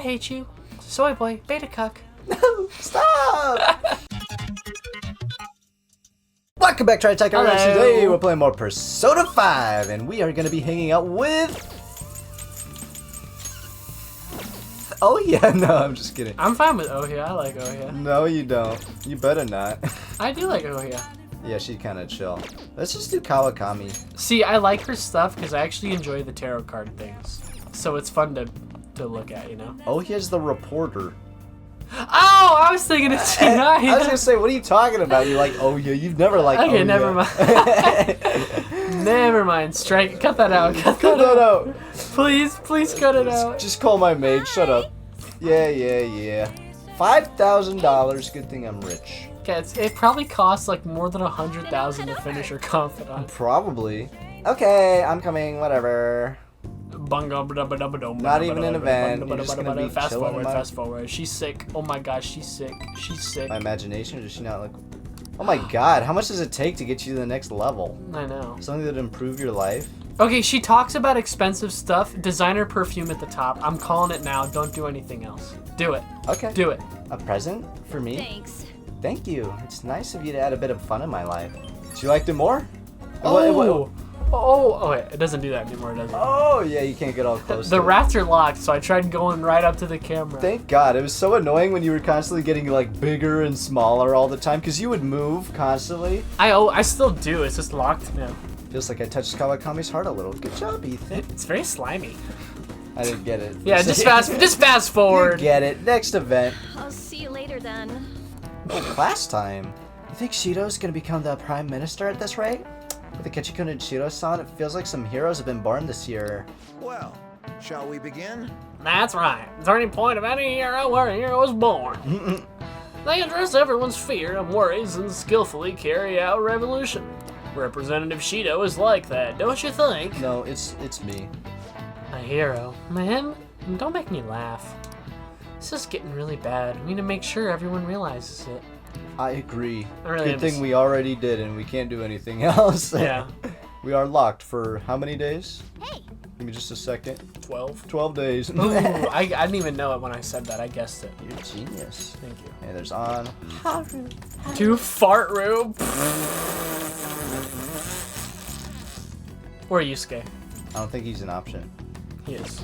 hate you. Soy boy, beta cuck. No, stop! Welcome back to RatAttack. Today we're playing more Persona 5, and we are going to be hanging out with... Oh yeah, no, I'm just kidding. I'm fine with Ohia. I like Ohia. No, you don't. You better not. I do like Ohia. Yeah, she's kind of chill. Let's just do Kawakami. See, I like her stuff because I actually enjoy the tarot card things. So it's fun to look at, you know? Oh, here's the reporter. Oh, I was thinking it's T9. I was gonna say, what are you talking about? You're like, oh yeah, you've never liked Okay, Ohia. never mind. Never mind. Strike. Cut that out. Cut that out. Please cut it out. Just call my maid. Shut up. Yeah. $5,000. Good thing I'm rich. Okay, it probably costs like more than 100,000 to finish her confidant. Probably. Okay, I'm coming. Whatever. Not even an event. You're just gonna be fast chilling forward, in my- fast forward. She's sick. Oh my gosh, she's sick. She's sick. My imagination, or does she not look? Oh my god, how much does it take to get you to the next level? I know. Something that improve your life? Okay, she talks about expensive stuff. Designer perfume at the top. I'm calling it now. Don't do anything else. Do it. Okay. Do it. A present for me? Thanks. Thank you. It's nice of you to add a bit of fun in my life. She liked it more? Oh, wait, it doesn't do that anymore, does it? Oh, yeah, you can't get all close The to it. rats are locked, so I tried going right up to the camera. Thank God. It was so annoying when you were constantly getting like bigger and smaller all the time because you would move constantly. I still do. It's just locked now. Feels like I touched Kawakami's heart a little. Good job, Ethan. It's very slimy. I didn't get it. Yeah, just fast forward. You get it. Next event. I'll see you later then. Oh, class time. You think Shido's gonna become the prime minister at this rate? With the Kachikun and Shido-san, it feels like some heroes have been born this year. Well, shall we begin? That's right. Turning point of any hero where a hero is born. They address everyone's fear and worries and skillfully carry out a revolution. Representative Shido is like that, don't you think? No, it's me. A hero? Man, don't make me laugh. This is getting really bad. We need to make sure everyone realizes it. I agree. I really Good thing we already did and we can't do anything else. Yeah. We are locked for how many days? Hey. Give me just a second. 12. 12 days. Ooh, I didn't even know it when I said that. I guessed it. You're a genius. Thank you. And there's on. Haru. To fart room. Or Yusuke. I don't think he's an option. He is.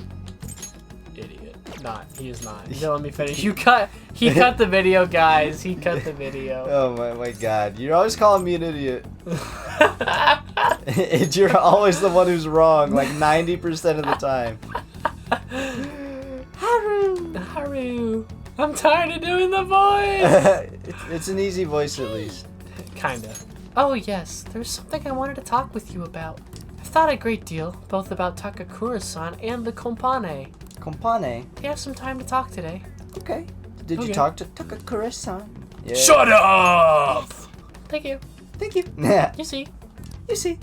Idiot. Not. He is not. Don't let me finish. He cut the video, guys. He cut the video. Oh my god. You're always calling me an idiot. You're always the one who's wrong, like 90% of the time. Haru. I'm tired of doing the voice. It's an easy voice at least. Kinda. Oh yes, there's something I wanted to talk with you about. I've thought a great deal, both about Takakura-san and the compane. Compane. Do you have some time to talk today? Okay. Did you Okay. talk to Takakura-san? Yeah. Shut up! Thank you. Thank you. Yeah. You see. You see.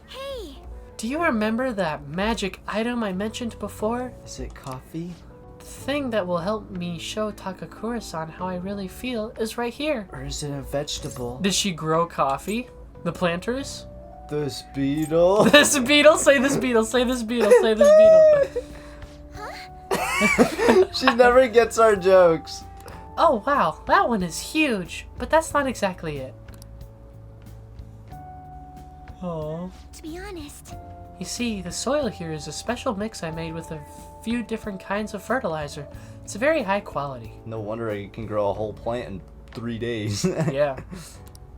Hey. Do you remember that magic item I mentioned before? Is it coffee? The thing that will help me show Takakura-san how I really feel is right here. Or is it a vegetable? Did she grow coffee? The planters? This beetle. This beetle? Say this beetle. Say this beetle. Say this beetle. She never gets our jokes. Oh wow, that one is huge, but that's not exactly it. Oh. To be honest, You see, the soil here is a special mix I made with a few different kinds of fertilizer. It's very high quality. No wonder you can grow a whole plant in 3 days. Yeah.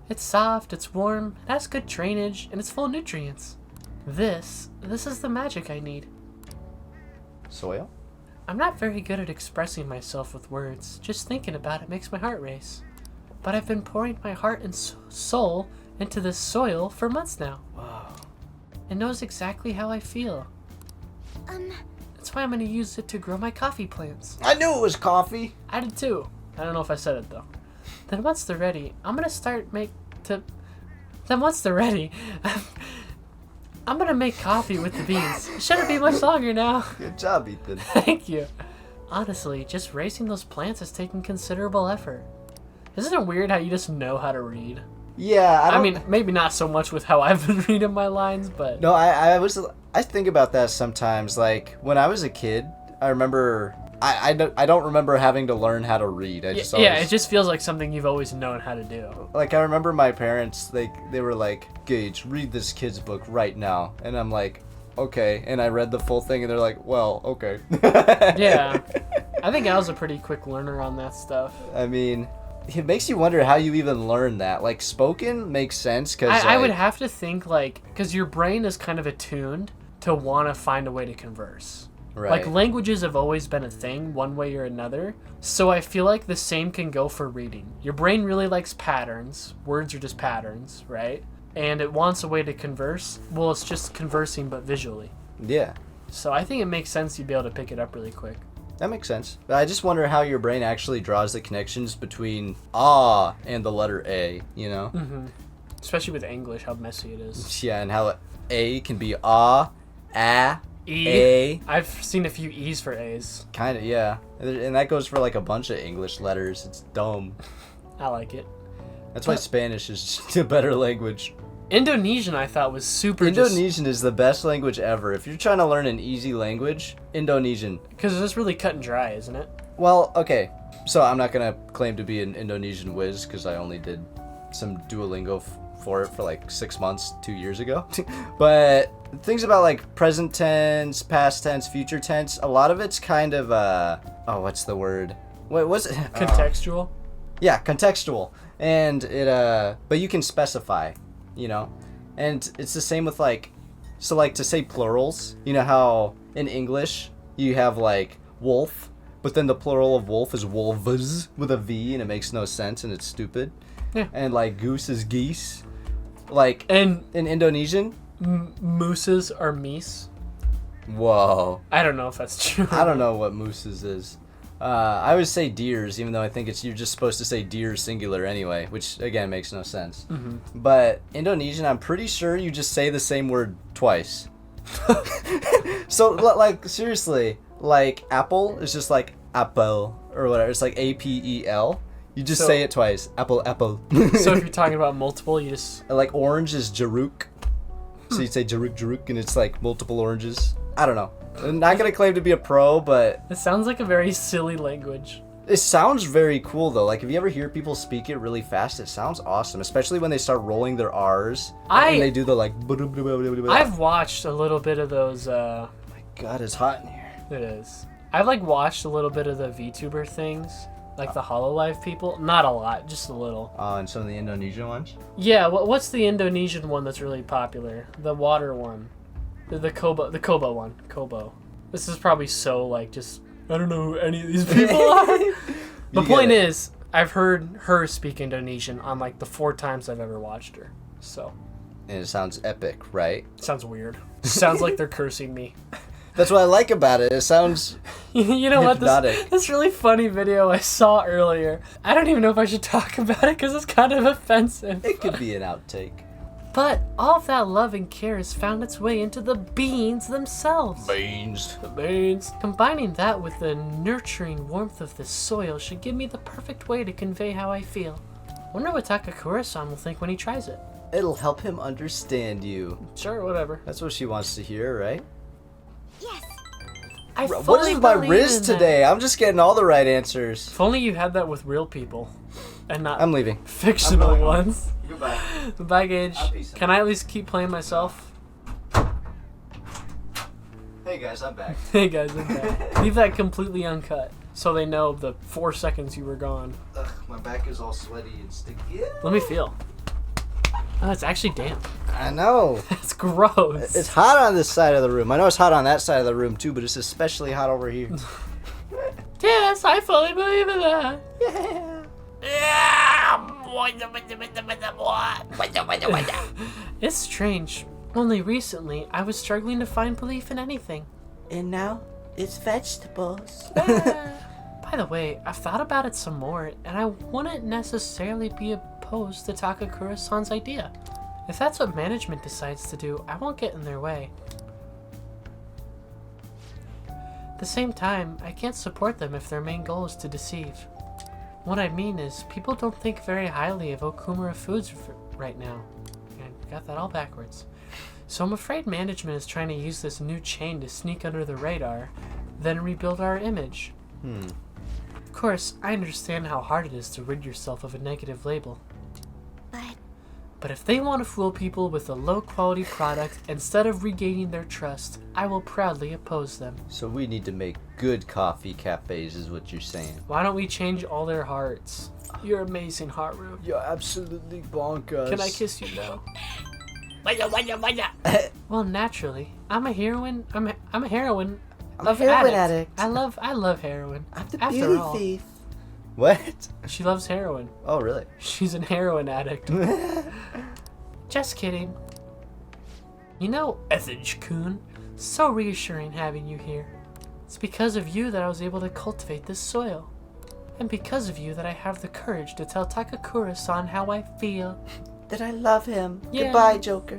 It's soft, it's warm, it has good drainage, and it's full of nutrients. This is the magic I need. Soil? I'm not very good at expressing myself with words. Just thinking about it makes my heart race. But I've been pouring my heart and soul into this soil for months now. Wow. It knows exactly how I feel. That's why I'm going to use it to grow my coffee plants. I knew it was coffee. I did too. I don't know if I said it though. Then once they're ready, I'm going to start Then once they're ready, I'm going to make coffee with the beans. It shouldn't be much longer now. Good job, Ethan. Thank you. Honestly, just raising those plants has taken considerable effort. Isn't it weird how you just know how to read? Yeah, I mean, maybe not so much with how I've been reading my lines, but... No, I think about that sometimes. Like, when I was a kid, I remember I don't remember having to learn how to read. I just Yeah, it just feels like something you've always known how to do. Like, I remember my parents, they were like, Gage, read this kid's book right now. And I'm like, okay. And I read the full thing, and they're like, well, okay. Yeah. I think I was a pretty quick learner on that stuff. I mean, it makes you wonder how you even learn that. Like, spoken makes sense, because I would have to think, like, because your brain is kind of attuned to want to find a way to converse. Right. Like, languages have always been a thing, one way or another. So I feel like the same can go for reading. Your brain really likes patterns. Words are just patterns, right? And it wants a way to converse. Well, it's just conversing, but visually. Yeah. So I think it makes sense you'd be able to pick it up really quick. That makes sense. But I just wonder how your brain actually draws the connections between ah and the letter A, you know? Mm-hmm. Especially with English, how messy it is. Yeah, and how A can be ah, E. A. I've seen a few E's for A's. Kind of, yeah. And that goes for like a bunch of English letters. It's dumb. I like it. That's why Spanish is just a better language. Indonesian, I thought, was super. Indonesian is the best language ever. If you're trying to learn an easy language, Indonesian. Because it's just really cut and dry, isn't it? Well, okay. So I'm not going to claim to be an Indonesian whiz because I only did some Duolingo for it for like 6 months, 2 years ago. But things about like present tense, past tense, future tense, a lot of it's kind of, what's the word? What was it? Contextual? Yeah, contextual. And it, but you can specify, you know? And it's the same with like, so like to say plurals, you know how in English you have like wolf, but then the plural of wolf is wolves with a V and it makes no sense and it's stupid. Yeah. And like goose is geese. Like, and in Indonesian, mooses are meese. Whoa. I don't know if that's true. I don't know what mooses is. I would say deers, even though I think you're just supposed to say deer singular anyway, which again makes no sense. Mm-hmm. But Indonesian, I'm pretty sure you just say the same word twice. So like seriously, like apple is just like apple or whatever. It's like APEL. You just say it twice. Apple, apple. So if you're talking about multiple, you just... Like orange is jaruk. So you'd say jaruk, jaruk, and it's like multiple oranges. I don't know. I'm not going to claim to be a pro, but... It sounds like a very silly language. It sounds very cool, though. Like, if you ever hear people speak it really fast, it sounds awesome. Especially when they start rolling their R's. And they do the, like... I've watched a little bit of those, Oh my god, it's hot in here. It is. I've, like, watched a little bit of the VTuber things. Like the HoloLive people. Not a lot, just a little. And some of the Indonesian ones? Yeah, what's the Indonesian one that's really popular? The water one. The Kobo one. Kobo. This is probably so, like, just... I don't know who any of these people are. The point is, I've heard her speak Indonesian on, like, the 4 times I've ever watched her. So. And it sounds epic, right? It sounds weird. It sounds like they're cursing me. That's what I like about it. It sounds you know hypnotic. What? This really funny video I saw earlier. I don't even know if I should talk about it because it's kind of offensive. It could be an outtake. But all of that love and care has found its way into the beans themselves. Beans. The beans. Combining that with the nurturing warmth of the soil should give me the perfect way to convey how I feel. Wonder what Takakura-san will think when he tries it. It'll help him understand you. Sure, whatever. That's what she wants to hear, right? Yes. What is my Riz today? I'm just getting all the right answers. If only you had that with real people, and not I'm leaving. fictional ones. Goodbye. Bye, Gage. Can I at least keep playing myself? Hey guys, I'm back. Hey guys, I'm back. Leave that completely uncut, so they know the 4 seconds you were gone. Ugh, my back is all sweaty and sticky. Let me feel. Oh, it's actually damp. I know. It's gross. It's hot on this side of the room. I know it's hot on that side of the room too, but it's especially hot over here. Yes, I fully believe in that. It's strange. Only recently, I was struggling to find belief in anything. And now, it's vegetables. By the way, I've thought about it some more, and I wouldn't necessarily be opposed to Takakura-san's idea. If that's what management decides to do, I won't get in their way. At the same time, I can't support them if their main goal is to deceive. What I mean is, people don't think very highly of Okumura Foods right now. I got that all backwards. So I'm afraid management is trying to use this new chain to sneak under the radar, then rebuild our image. Of course, I understand how hard it is to rid yourself of a negative label. But if they want to fool people with a low-quality product instead of regaining their trust, I will proudly oppose them. So we need to make good coffee cafes is what you're saying. Why don't we change all their hearts? You're amazing, Haru. You're absolutely bonkers. Can I kiss you now? Well, naturally, I'm a heroine. I'm a heroine. I'm a heroin addict. I love heroin. I'm the After beauty all, thief. What? She loves heroin. Oh, really? She's an heroin addict. Just kidding. You know, Ethage-kun, so reassuring having you here. It's because of you that I was able to cultivate this soil. And because of you that I have the courage to tell Takakura-san how I feel. That I love him. Yeah. Goodbye, Joker.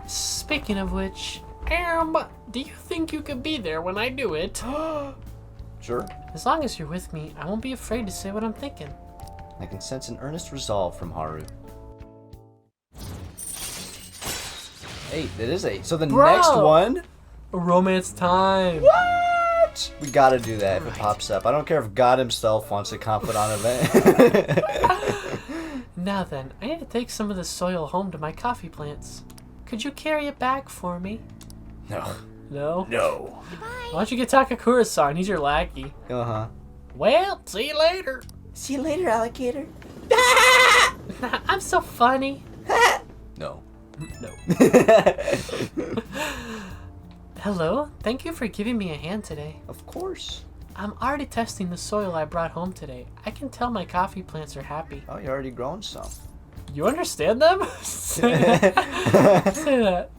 Speaking of which, do you think you could be there when I do it? Sure. As long as you're with me, I won't be afraid to say what I'm thinking. I can sense an earnest resolve from Haru. 8. It is 8. So the Bro! next one? Romance time. What? We gotta do that if it pops up. I don't care if God himself wants a confidant event. Now then, I need to take some of the soil home to my coffee plants. Could you carry it back for me? No. No? No. Why don't you get Takakura-san? He's your lackey. Uh-huh. Well, see you later. See you later, alligator. I'm so funny. No. No. Hello, thank you for giving me a hand today. Of course. I'm already testing the soil I brought home today. I can tell my coffee plants are happy. Oh, you're already growing some. You understand them? Say that. Say that.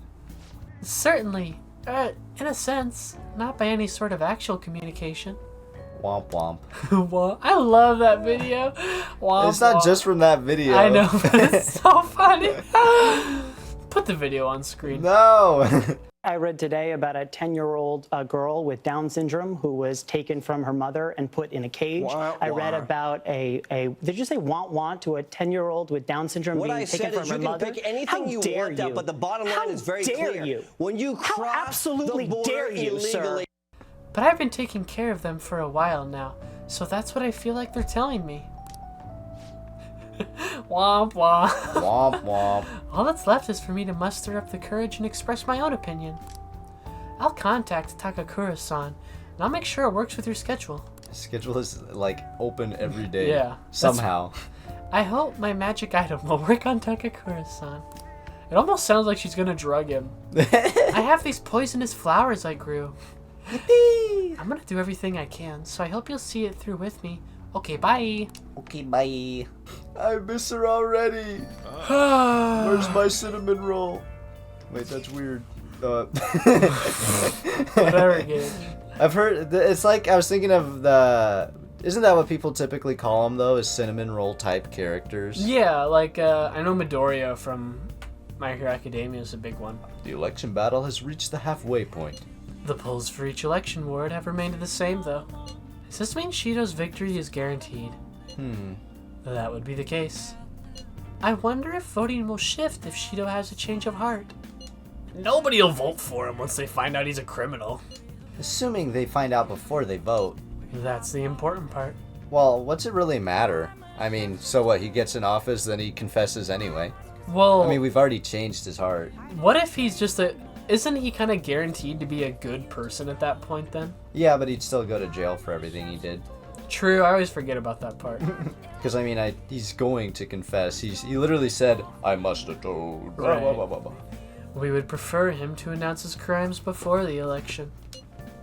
Certainly. In a sense. Not by any sort of actual communication. Womp womp. Well, I love that video. Womp, It's not womp. just from that video. I know, but it's so funny. Put the video on screen. No. I read today about a 10-year-old girl with Down syndrome who was taken from her mother and put in a cage. Wah, I read wah. about did you say want to a 10-year-old with Down syndrome What being I taken said from is her you can mother? pick anything How you dare want you? up, but the bottom line How is very dare clear. You? When you How cross absolutely the border dare you, sir? illegally, But I've been taking care of them for a while now, so that's what I feel like they're telling me. Womp womp. Womp womp. All that's left is for me to muster up the courage and express my own opinion. I'll contact Takakura-san, and I'll make sure it works with your schedule. Schedule is like open every day. Yeah, that's- Somehow. I hope my magic item will work on Takakura-san. It almost sounds like she's gonna drug him. I have these poisonous flowers I grew. I'm gonna do everything I can, so I hope you'll see it through with me. Okay, bye. Okay, bye. I miss her already. Where's my cinnamon roll? Wait, that's weird. Whatever, Gage. I've heard, it's like, I was thinking of isn't that what people typically call them though, is cinnamon roll type characters? Yeah, like, I know Midoriya from My Hero Academia is a big one. The election battle has reached the halfway point. The polls for each election ward have remained the same, though. Does this mean Shido's victory is guaranteed? That would be the case. I wonder if voting will shift if Shido has a change of heart. Nobody will vote for him once they find out he's a criminal. Assuming they find out before they vote. That's the important part. Well, what's it really matter? I mean, so what, he gets in office, then he confesses anyway. Well, I mean, we've already changed his heart. what if he's just isn't he kind of guaranteed to be a good person at that point then? Yeah, but he'd still go to jail for everything he did. True, I always forget about that part. Because, I mean, he's going to confess. He literally said, I must have told. Blah, blah, blah, blah, blah. We would prefer him to announce his crimes before the election.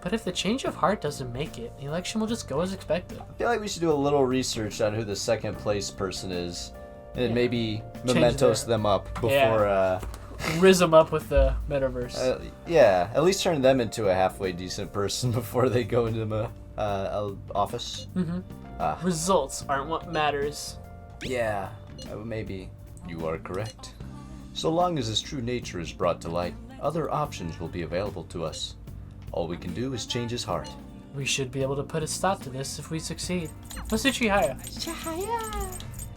But if the change of heart doesn't make it, the election will just go as expected. I feel like we should do a little research on who the second place person is. And Yeah. maybe Change mementos their- them up before, Riz him up with the metaverse. yeah, at least turn them into a halfway decent person before they go into the office. Results aren't what matters. Yeah, maybe. You are correct. So long as his true nature is brought to light, other options will be available to us. All we can do is change his heart. We should be able to put a stop to this if we succeed. What's it, Chihaya?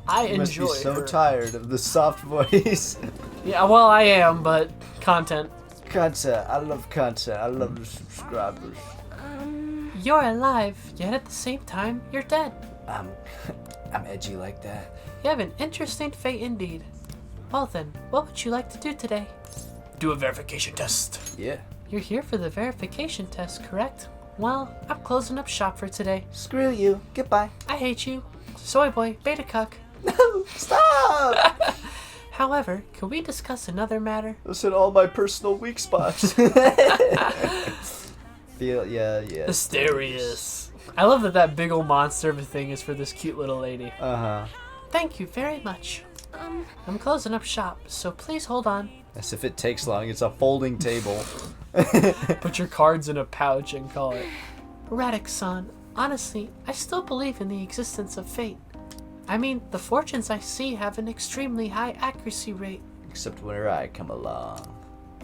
I You must enjoy be so her. tired of the soft voice. Yeah, well, I am, but content. Content. I love content. I love the subscribers. You're alive, yet at the same time, you're dead. I'm edgy like that. You have an interesting fate indeed. Well then, what would you like to do today? Do a verification test. Yeah. You're here for the verification test, correct? Well, I'm closing up shop for today. Screw you. Goodbye. I hate you. Soy boy, beta cuck. No, stop! However, can we discuss another matter? Those hit all my personal weak spots. Yeah. Mysterious. I love that big old monster of a thing is for this cute little lady. Uh-huh. Thank you very much. I'm closing up shop, so please hold on. As if it takes long. It's a folding table. Put your cards in a pouch and call it. RatAttack-san, honestly, I still believe in the existence of fate. I mean, the fortunes I see have an extremely high accuracy rate. Except whenever I come along.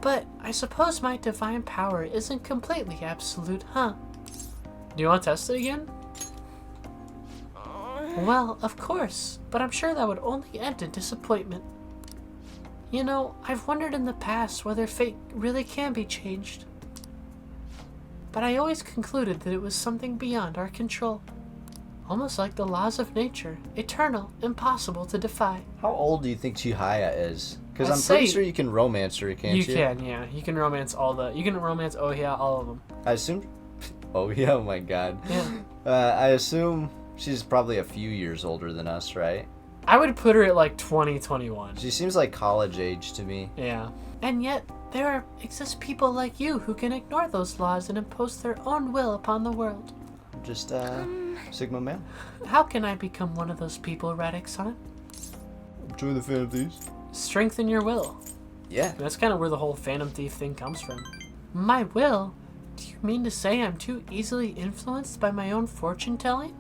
But I suppose my divine power isn't completely absolute, huh? Do you want to test it again? Well, of course, but I'm sure that would only end in disappointment. You know, I've wondered in the past whether fate really can be changed. But I always concluded that it was something beyond our control. Almost like the laws of nature, eternal, impossible to defy. How old do you think Chihaya is? Because I'd I'm pretty say sure you can romance her, can't you? You can, yeah. You can romance oh yeah, all of them. I assume... Oh yeah, oh my god. Yeah. I assume she's probably a few years older than us, right? I would put her at like 2021. She seems like college age to me. Yeah. And yet, there exist people like you who can ignore those laws and impose their own will upon the world. Just, Sigma man. How can I become one of those people, RatAttack-san? Join the Phantom Thieves. Strengthen your will. Yeah. That's kind of where the whole Phantom Thief thing comes from. My will? Do you mean to say I'm too easily influenced by my own fortune telling?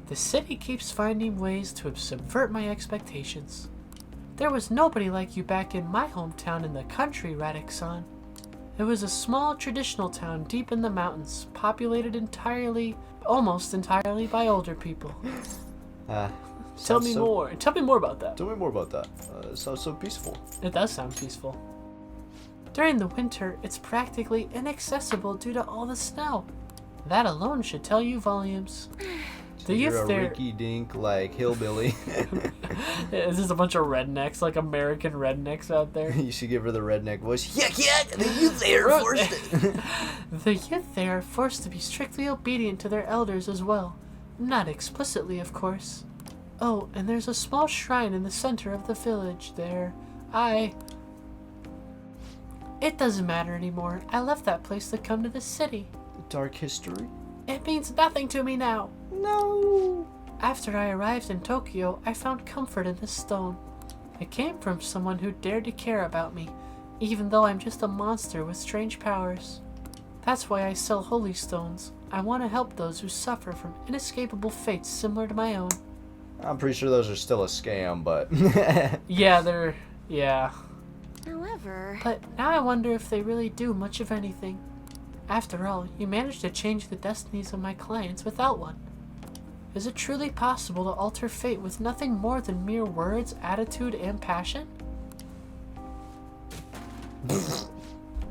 The city keeps finding ways to subvert my expectations. There was nobody like you back in my hometown in the country, RatAttack-san. It was a small traditional town deep in the mountains, populated almost entirely by older people. Tell me more about that. Tell me more about that. It sounds so peaceful. It does sound peaceful. During the winter, it's practically inaccessible due to all the snow. That alone should tell you volumes. The You're youth a there... rinky-dink, like, hillbilly. Is this a bunch of rednecks, like American rednecks out there? You should give her the redneck voice. Yuck, yuck! The youth there are forced it. The youth there are forced to be strictly obedient to their elders as well. Not explicitly, of course. Oh, and there's a small shrine in the center of the village there. It doesn't matter anymore. I left that place to come to the city. Dark history? It means nothing to me now. No. After I arrived in Tokyo, I found comfort in this stone. It came from someone who dared to care about me, even though I'm just a monster with strange powers. That's why I sell holy stones. I want to help those who suffer from inescapable fates similar to my own. I'm pretty sure those are still a scam, but... Yeah. However, But now I wonder if they really do much of anything. After all, you managed to change the destinies of my clients without one. Is it truly possible to alter fate with nothing more than mere words, attitude, and passion?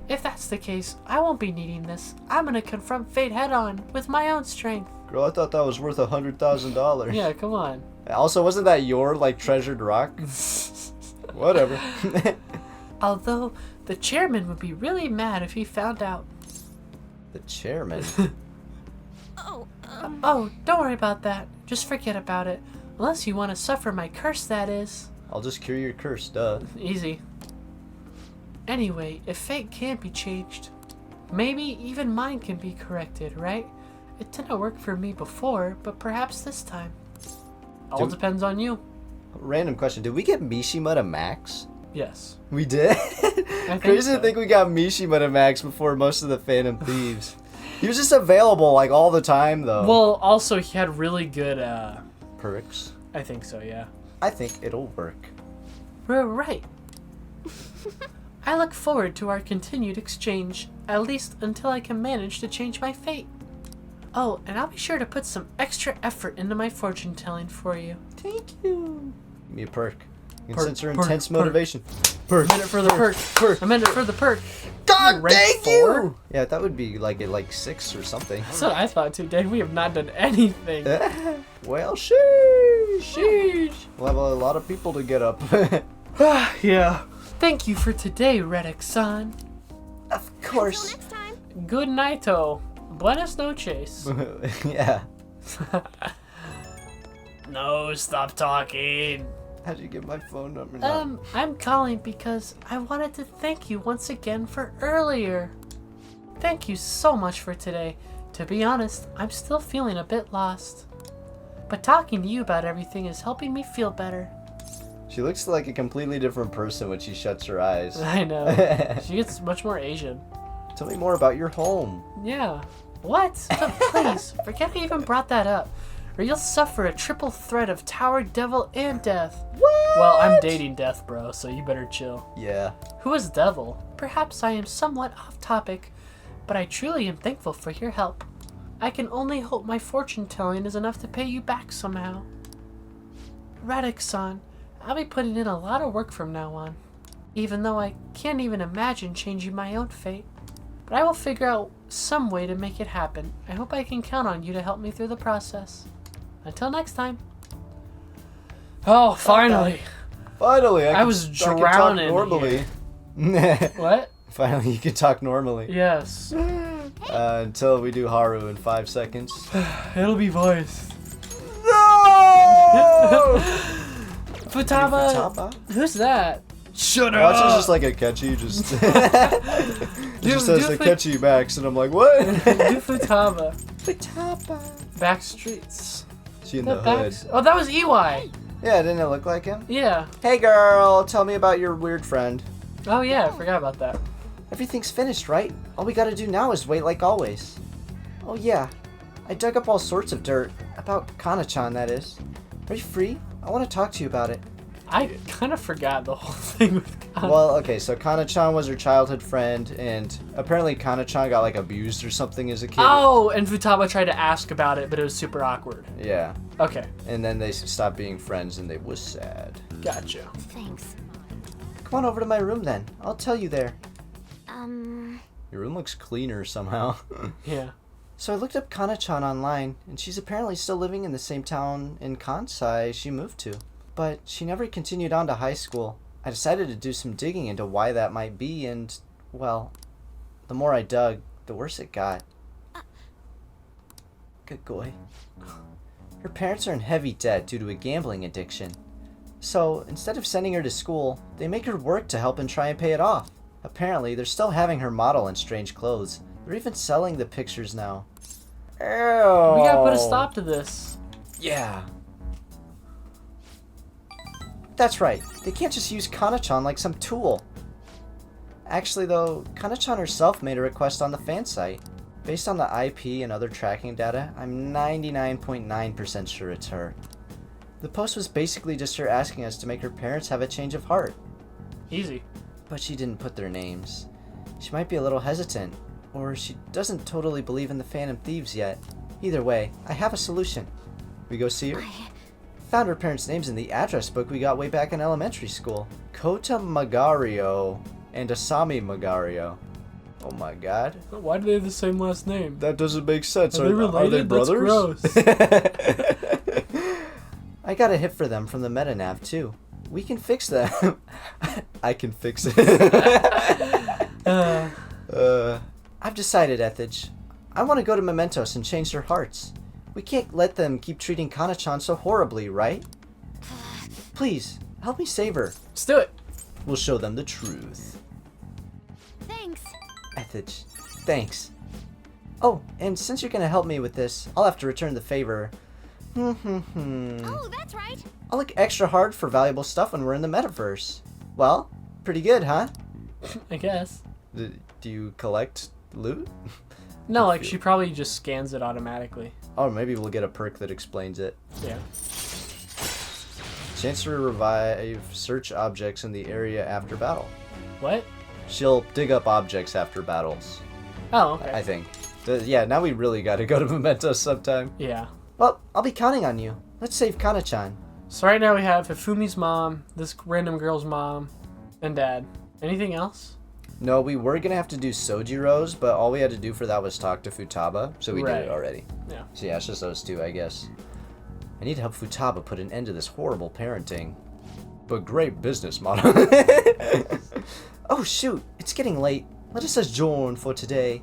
If that's the case, I won't be needing this. I'm gonna confront fate head-on, with my own strength. Girl, I thought that was worth $100,000. Yeah, come on. Also, wasn't that your, like, treasured rock? Whatever. Although, the chairman would be really mad if he found out. The chairman? Oh, don't worry about that. Just forget about it. Unless you want to suffer my curse, that is. I'll just cure your curse, duh. Easy. Anyway, if fate can't be changed, maybe even mine can be corrected, right? It didn't work for me before, but perhaps this time. All depends on you. Random question. Did we get Mishima to max? Yes. We did? Crazy to think we got Mishima to max before most of the Phantom Thieves. He was just available, like, all the time, though. Well, also, he had really good, Perks? I think so, yeah. I think it'll work. We're right. I look forward to our continued exchange, at least until I can manage to change my fate. Oh, and I'll be sure to put some extra effort into my fortune telling for you. Thank you. Give me a perk. You can Perk, sense her perk, intense perk. motivation. I meant it for the perk. I meant it for the perk. God Rank dang 4? you! Yeah, that would be like at like 6 or something. That's what I thought too, Dave. We have not done anything. Well, sheesh. Sheesh. We'll have a lot of people to get up. Yeah. Thank you for today, Reddick-san. Of Until course. next time. Good nighto. Buenas noches. Yeah. No, stop talking. How'd you get my phone number now? I'm calling because I wanted to thank you once again for earlier. Thank you so much for today. To be honest, I'm still feeling a bit lost. But talking to you about everything is helping me feel better. She looks like a completely different person when she shuts her eyes. I know. She gets much more Asian. Tell me more about your home. Yeah. What? Please, forget I even brought that up. Or you'll suffer a triple threat of Tower Devil and Death. What? Well, I'm dating Death, bro, so you better chill. Yeah. Who is Devil? Perhaps I am somewhat off topic, but I truly am thankful for your help. I can only hope my fortune telling is enough to pay you back somehow. Radix-san, I'll be putting in a lot of work from now on, even though I can't even imagine changing my own fate. But I will figure out some way to make it happen. I hope I can count on you to help me through the process. Until next time. Oh, finally. Finally, I was can talk drowning normally. What? Finally, you can talk normally. Yes. Until we do Haru in 5 seconds. It'll be voiced. No! Futaba. Futaba? Who's that? Shut Watch is just like a catchy, just it just says the catchy Max, and I'm like, what? Do Futaba. Futaba. Backstreets. She in the hood. Oh, that was EY. Yeah, didn't it look like him? Yeah. Hey girl, tell me about your weird friend. Oh yeah, I forgot about that. Everything's finished, right? All we gotta do now is wait like always. Oh yeah, I dug up all sorts of dirt. About Kana-chan, that is. Are you free? I want to talk to you about it. I kind of forgot the whole thing with Kana. Well, okay, so Kana-chan was her childhood friend, and apparently Kana-chan got like abused or something as a kid. Oh, and Futaba tried to ask about it, but it was super awkward. Yeah. Okay, And then they stopped being friends, and they was sad. gotcha. Thanks. Come on over to my room then. I'll tell you there. Uh, Your room looks cleaner somehow. Yeah. So I looked up Kana-chan online, and she's apparently still living in the same town in Kansai she moved to. But she never continued on to high school. I decided to do some digging into why that might be, and, well, the more I dug, the worse it got. Good boy. Her parents are in heavy debt due to a gambling addiction. So, instead of sending her to school, they make her work to help and try and pay it off. Apparently, they're still having her model in strange clothes. They're even selling the pictures now. Ew. We gotta put a stop to this. Yeah. That's right. They can't just use Kana-chan like some tool. Actually, though, Kana-chan herself made a request on the fan site. Based on the IP and other tracking data, I'm 99.9% sure it's her. The post was basically just her asking us to make her parents have a change of heart. Easy. But she didn't put their names. She might be a little hesitant, or she doesn't totally believe in the Phantom Thieves yet. Either way, I have a solution. We go see her? Found her parents' names in the address book we got way back in elementary school. Kota Magario and Asami Magario. Oh my god. Why do they have the same last name? That doesn't make sense. Are they related? That's brothers? gross. I got a hit for them from the MetaNav too. We can fix them. I can fix it. I've decided, Ethage. I want to go to Mementos and change their hearts. We can't let them keep treating Kana-chan so horribly, right? Please, help me save her. Let's do it. We'll show them the truth. thanks. Ethage, thanks. Oh, and since you're gonna help me with this, I'll have to return the favor. Oh, that's right. I'll look extra hard for valuable stuff when we're in the metaverse. Well, pretty good, huh? I guess. Do you collect loot? No, like she probably just scans it automatically. Oh, maybe we'll get a perk that explains it. Yeah. Chance to revive search objects in the area after battle. What? She'll dig up objects after battles, Oh, okay. I think. Yeah, now we really gotta go to Mementos sometime. Yeah. Well, I'll be counting on you. Let's save Kana-chan. So right now we have Hifumi's mom, this random girl's mom, and dad. Anything else? No, we were gonna have to do Sojiro's, but all we had to do for that was talk to Futaba, so we did it already. Yeah. So yeah, it's just those two, I guess. I need to help Futaba put an end to this horrible parenting. But great business model. Oh shoot, it's getting late. Let us adjourn for today.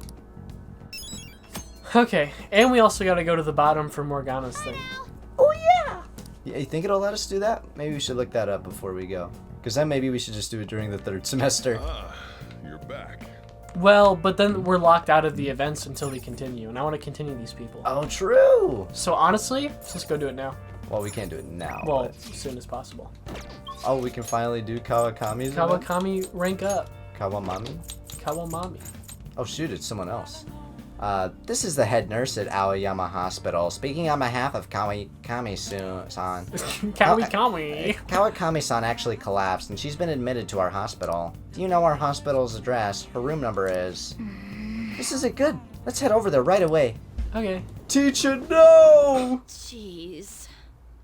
Okay, and we also gotta go to the bottom for Morgana's thing. Oh yeah! Yeah, you think it'll let us do that? Maybe we should look that up before we go. Because then maybe we should just do it during the 3rd semester. You're back. Well, but then we're locked out of the events until we continue, and I want to continue these people. Oh, true! So honestly, let's just go do it now. Well, we can't do it now. Well, but... as soon as possible. Oh, we can finally do Kawakami's event? Kawakami rank up. Kawamami? Kawamami. Oh shoot, it's someone else. This is the head nurse at Aoyama Hospital, speaking on behalf of Kawakami-san. Kawakami. Kawakami-san actually collapsed, and she's been admitted to our hospital. Do you know our hospital's address? Her room number is... This isn't good. Let's head over there right away. Okay. Teacher, no! Jeez.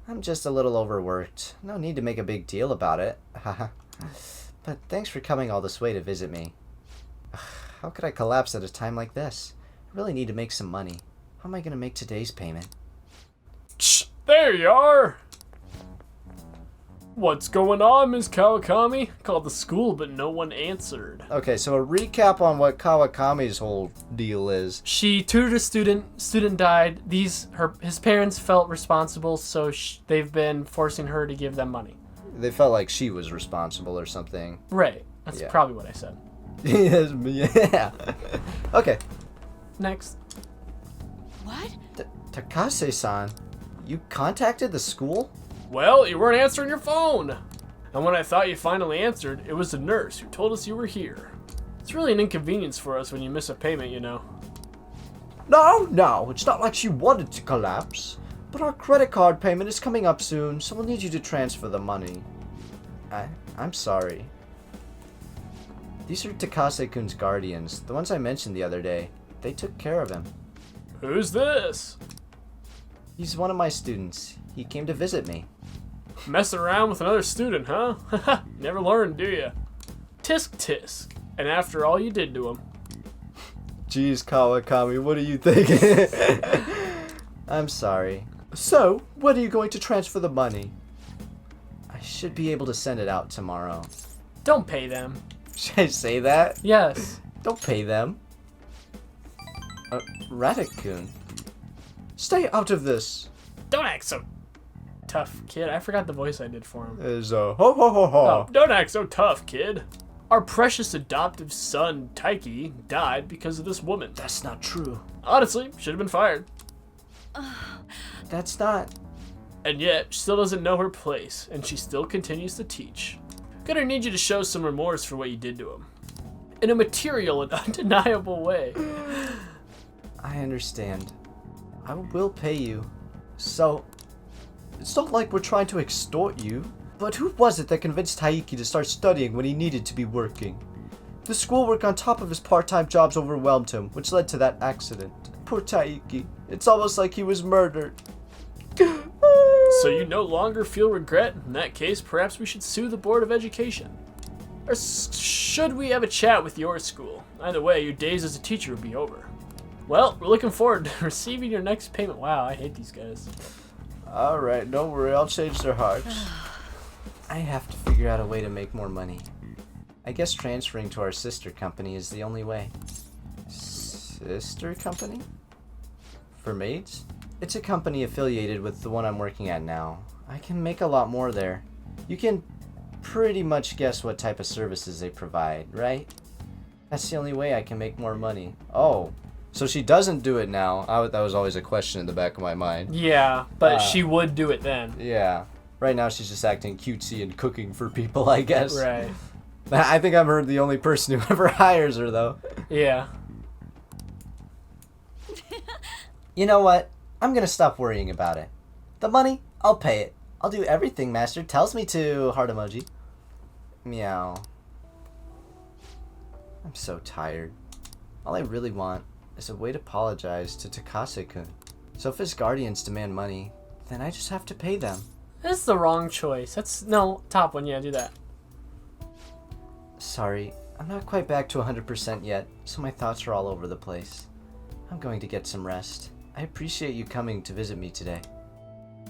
I'm just a little overworked. No need to make a big deal about it. But thanks for coming all this way to visit me. How could I collapse at a time like this? I really need to make some money. How am I going to make today's payment? Shh, there you are! What's going on, Ms. Kawakami? Called the school, but no one answered. Okay, so a recap on what Kawakami's whole deal is. She tutored a student died. His parents felt responsible, so they've been forcing her to give them money. They felt like she was responsible or something. Right, that's Yeah. probably what I said. Yes, yeah. Okay. Next. What? Takase-san, you contacted the school? Well, you weren't answering your phone. And when I thought you finally answered, it was the nurse who told us you were here. It's really an inconvenience for us when you miss a payment, you know. No, it's not like she wanted to collapse. But our credit card payment is coming up soon, so we'll need you to transfer the money. I'm sorry. These are Takase-kun's guardians, the ones I mentioned the other day. They took care of him. Who's this? He's one of my students. He came to visit me. Messing around with another student, huh? Never learn, do ya? Tisk tisk. And after all you did to him. Jeez, Kawakami, what are you thinking? I'm sorry. So, when are you going to transfer the money? I should be able to send it out tomorrow. Don't pay them. Should I say that? Yes. Don't pay them. RatAttack-kun. Stay out of this. Don't act so tough, kid. I forgot the voice I did for him. Is ho ho ho ho. Oh, don't act so tough, kid. Our precious adoptive son, Taiki, died because of this woman. That's not true. Honestly, should have been fired. That's not. And yet, she still doesn't know her place, and she still continues to teach. Gonna need you to show some remorse for what you did to him. In a material and undeniable way. I understand. I will pay you. So, it's not like we're trying to extort you. But who was it that convinced Taiki to start studying when he needed to be working? The schoolwork on top of his part-time jobs overwhelmed him, which led to that accident. Poor Taiki. It's almost like he was murdered. So you no longer feel regret? In that case, perhaps we should sue the Board of Education. Or should we have a chat with your school? Either way, your days as a teacher will be over. Well, we're looking forward to receiving your next payment. Wow, I hate these guys. Alright, don't worry, I'll change their hearts. I have to figure out a way to make more money. I guess transferring to our sister company is the only way. Sister company? For maids? It's a company affiliated with the one I'm working at now. I can make a lot more there. You can pretty much guess what type of services they provide, right? That's the only way I can make more money. Oh, so she doesn't do it now. That was always a question in the back of my mind. Yeah, but she would do it then. Yeah. Right now she's just acting cutesy and cooking for people, I guess. Right. I think I'm the only person who ever hires her, though. Yeah. You know what? I'm gonna stop worrying about it. The money, I'll pay it. I'll do everything Master tells me to, heart emoji. Meow. I'm so tired. All I really want is a way to apologize to Takase-kun. So if his guardians demand money, then I just have to pay them. That's the wrong choice. That's no top one. Yeah, do that. Sorry, I'm not quite back to 100% yet, so my thoughts are all over the place. I'm going to get some rest. I appreciate you coming to visit me today.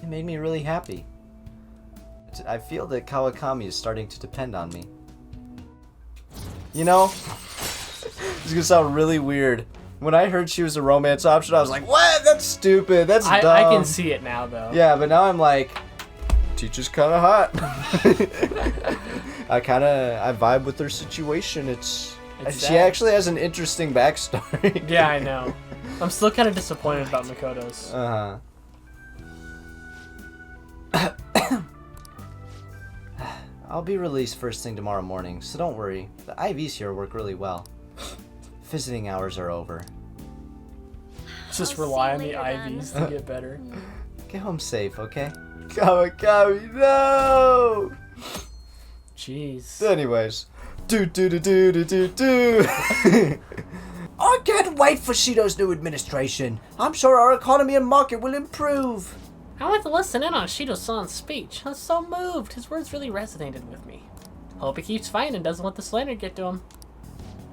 It made me really happy. I feel that Kawakami is starting to depend on me. You know, it's gonna sound really weird. When I heard she was a romance option, I was like, what? That's stupid. That's dumb. I can see it now, though. Yeah, but now I'm like, teacher's kind of hot. I vibe with her situation. She actually has an interesting backstory. Yeah, I know. I'm still kind of disappointed about Makoto's. I'll be released first thing tomorrow morning, so don't worry. The IVs here work really well. Visiting hours are over. Just rely on the IVs to get better. Get home safe, okay? Kawakami, no! Jeez. Anyways. I can't wait for Shido's new administration. I'm sure our economy and market will improve. I went to listen in on Shido-san's speech. I was so moved. His words really resonated with me. Hope he keeps fighting and doesn't let the slander get to him.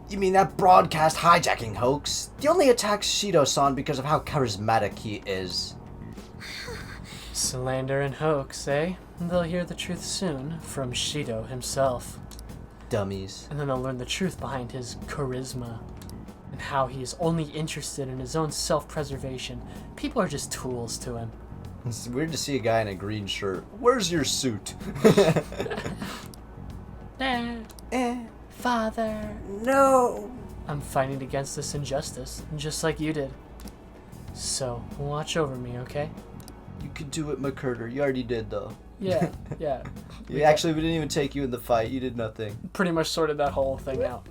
You mean that broadcast hijacking hoax? He only attacks Shido-san because of how charismatic he is. Slander and hoax, eh? They'll hear the truth soon from Shido himself. Dummies. And then they'll learn the truth behind his charisma. And how he is only interested in his own self-preservation. People are just tools to him. It's weird to see a guy in a green shirt. Where's your suit? Father. No. I'm fighting against this injustice, just like you did. So, watch over me, okay? You could do it, McCurder. You already did, though. Yeah. We didn't even take you in the fight. You did nothing. Pretty much sorted that whole thing out.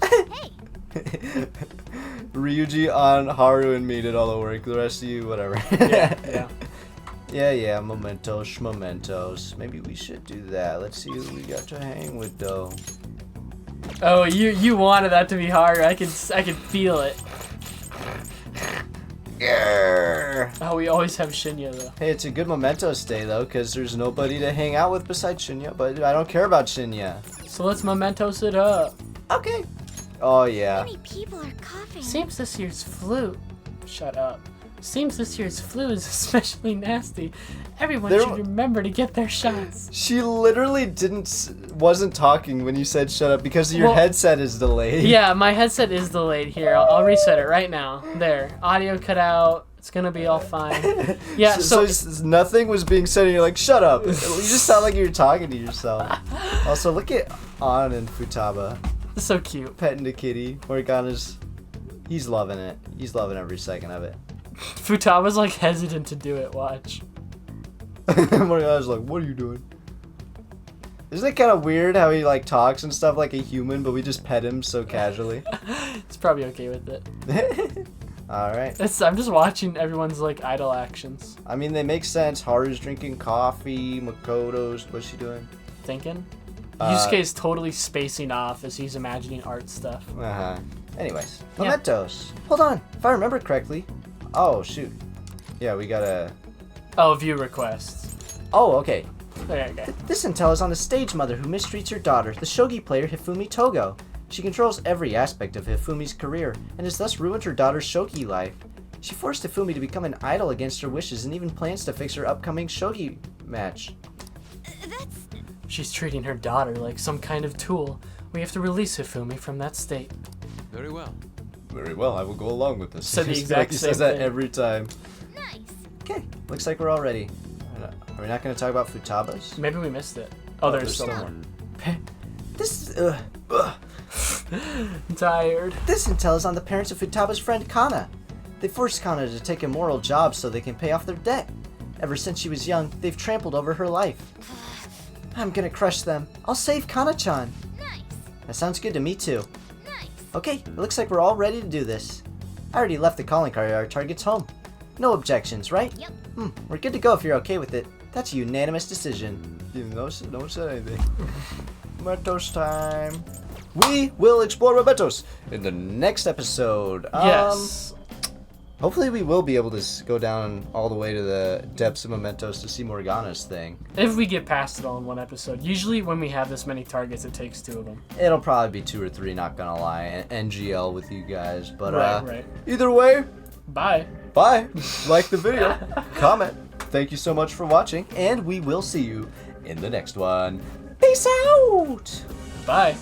Ryuji on Haru and me did all the work. The rest of you, whatever. Yeah, mementos. Maybe we should do that. Let's see who we got to hang with, though. Oh, you wanted that to be hard. I could feel it. Yeah. Oh, we always have Shinya, though. Hey, it's a good mementos day, though, because there's nobody to hang out with besides Shinya, but I don't care about Shinya. So let's mementos it up. Okay. Oh, yeah. Many people are coughing. Seems this year's flu... Shut up. Seems this year's flu is especially nasty. Everyone should remember to get their shots. She literally wasn't talking when you said shut up because your headset is delayed. Yeah, my headset is delayed. Here, I'll reset it right now. There. Audio cut out. It's gonna be all fine. Yeah, so nothing was being said and you're like, shut up. You just sound like you're talking to yourself. Also, look at An and Futaba. It's so cute. Petting the kitty. Morgana's... He's loving it. He's loving every second of it. Futaba's like hesitant to do it, watch. Morgana's like, what are you doing? Isn't it kind of weird how he like talks and stuff like a human, but we just pet him so casually? It's probably okay with it. Alright. I'm just watching everyone's like idle actions. I mean, they make sense. Haru's drinking coffee, Makoto's, what's she doing? Thinking? Yusuke is totally spacing off as he's imagining art stuff. Anyways, mementos. Hold on. If I remember correctly. Oh, shoot. Yeah, we gotta... Oh, view requests. Oh, okay. Okay. This intel is on the stage mother who mistreats her daughter, the shogi player Hifumi Togo. She controls every aspect of Hifumi's career, and has thus ruined her daughter's shogi life. She forced Hifumi to become an idol against her wishes, and even plans to fix her upcoming shogi match. She's treating her daughter like some kind of tool. We have to release Hifumi from that state. Very well. Very well, I will go along with this. Said the exact he same says that thing. every time. Nice. Okay, looks like we're all ready. Are we not going to talk about Futaba's? Maybe we missed it. Oh, there's still more. This I'm tired. This intel is on the parents of Futaba's friend Kana. They forced Kana to take immoral jobs so they can pay off their debt. Ever since she was young, they've trampled over her life. I'm gonna crush them. I'll save Kana-chan. Nice. That sounds good to me too. Nice. Okay, it looks like we're all ready to do this. I already left the calling card at our target's home. No objections, right? Yep. We're good to go if you're okay with it. That's a unanimous decision. No one said anything. Mementos time. We will explore mementos in the next episode. Yes. Hopefully we will be able to go down all the way to the depths of Mementos to see Morgana's thing. If we get past it all in one episode. Usually when we have this many targets, it takes 2 of them. It'll probably be 2 or 3, not gonna lie. NGL with you guys. But Right. either way, Bye. bye. Like the video, comment. Thank you so much for watching, and we will see you in the next one. Peace out! Bye.